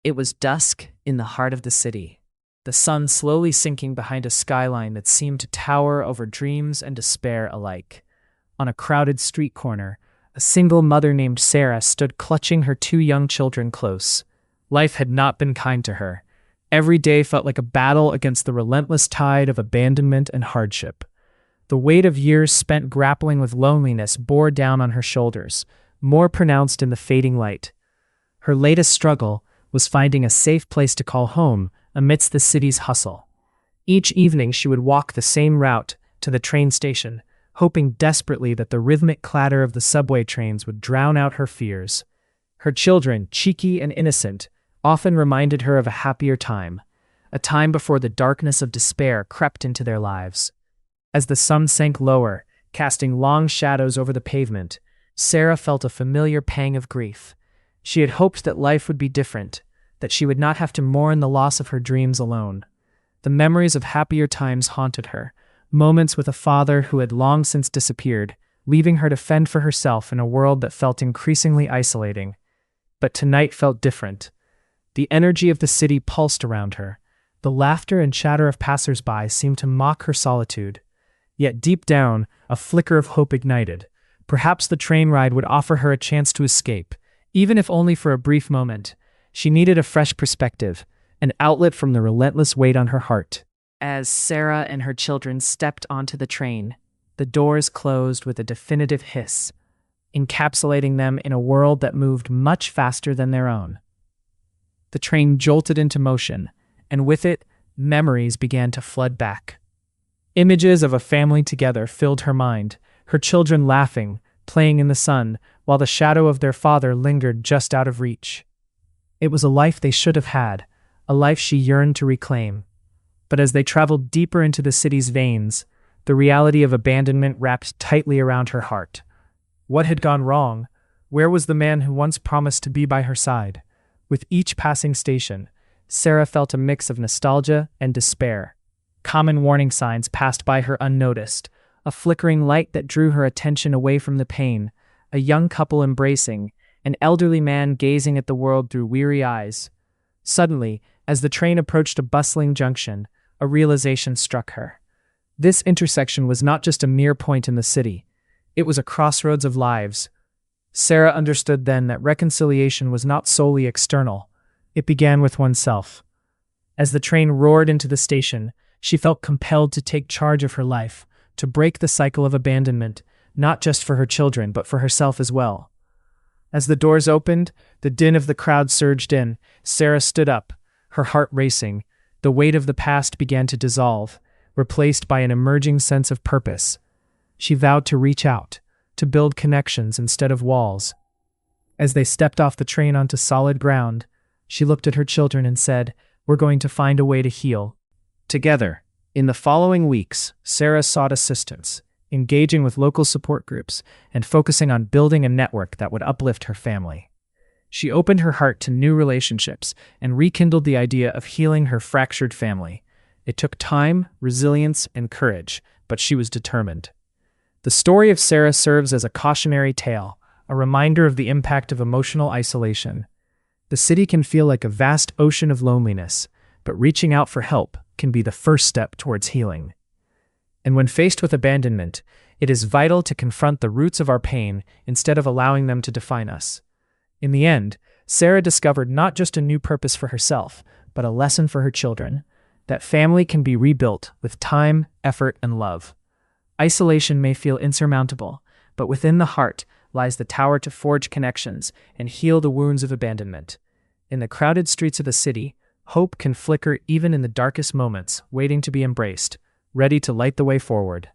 It was dusk in the heart of the city, the sun slowly sinking behind a skyline that seemed to tower over dreams and despair alike. On a crowded street corner, a single mother named Sarah stood clutching her two young children close. Life had not been kind to her. Every day felt like a battle against the relentless tide of abandonment and hardship. The weight of years spent grappling with loneliness bore down on her shoulders, more pronounced in the fading light. Her latest struggle was finding a safe place to call home amidst the city's hustle. Each evening she would walk the same route to the train station, hoping desperately that the rhythmic clatter of the subway trains would drown out her fears. Her children, cheeky and innocent, often reminded her of a happier time, a time before the darkness of despair crept into their lives. As the sun sank lower, casting long shadows over the pavement, Sarah felt a familiar pang of grief. She had hoped that life would be different, that she would not have to mourn the loss of her dreams alone. The memories of happier times haunted her, moments with a father who had long since disappeared, leaving her to fend for herself in a world that felt increasingly isolating. But tonight felt different. The energy of the city pulsed around her. The laughter and chatter of passers-by seemed to mock her solitude. Yet deep down, a flicker of hope ignited. Perhaps the train ride would offer her a chance to escape, even if only for a brief moment. She needed a fresh perspective, an outlet from the relentless weight on her heart. As Sarah and her children stepped onto the train, the doors closed with a definitive hiss, encapsulating them in a world that moved much faster than their own. The train jolted into motion, and with it, memories began to flood back. Images of a family together filled her mind, her children laughing, playing in the sun, while the shadow of their father lingered just out of reach. It was a life they should have had, a life she yearned to reclaim. But as they traveled deeper into the city's veins, the reality of abandonment wrapped tightly around her heart. What had gone wrong? Where was the man who once promised to be by her side? With each passing station, Sarah felt a mix of nostalgia and despair. Common warning signs passed by her unnoticed, a flickering light that drew her attention away from the pain, a young couple embracing, an elderly man gazing at the world through weary eyes. Suddenly, as the train approached a bustling junction, a realization struck her. This intersection was not just a mere point in the city. It was a crossroads of lives. Sarah understood then that reconciliation was not solely external. It began with oneself. As the train roared into the station, she felt compelled to take charge of her life, to break the cycle of abandonment, not just for her children, but for herself as well. As the doors opened, the din of the crowd surged in. Sarah stood up, her heart racing. The weight of the past began to dissolve, replaced by an emerging sense of purpose. She vowed to reach out, to build connections instead of walls. As they stepped off the train onto solid ground, she looked at her children and said, "We're going to find a way to heal." Together, in the following weeks, Sarah sought assistance, engaging with local support groups and focusing on building a network that would uplift her family. She opened her heart to new relationships and rekindled the idea of healing her fractured family. It took time, resilience, and courage, but she was determined. The story of Sarah serves as a cautionary tale, a reminder of the impact of emotional isolation. The city can feel like a vast ocean of loneliness, but reaching out for help can be the first step towards healing. And when faced with abandonment, it is vital to confront the roots of our pain instead of allowing them to define us. In the end, Sarah discovered not just a new purpose for herself, but a lesson for her children, that family can be rebuilt with time, effort, and love. Isolation may feel insurmountable, but within the heart lies the tower to forge connections and heal the wounds of abandonment. In the crowded streets of the city, hope can flicker even in the darkest moments, waiting to be embraced, ready to light the way forward.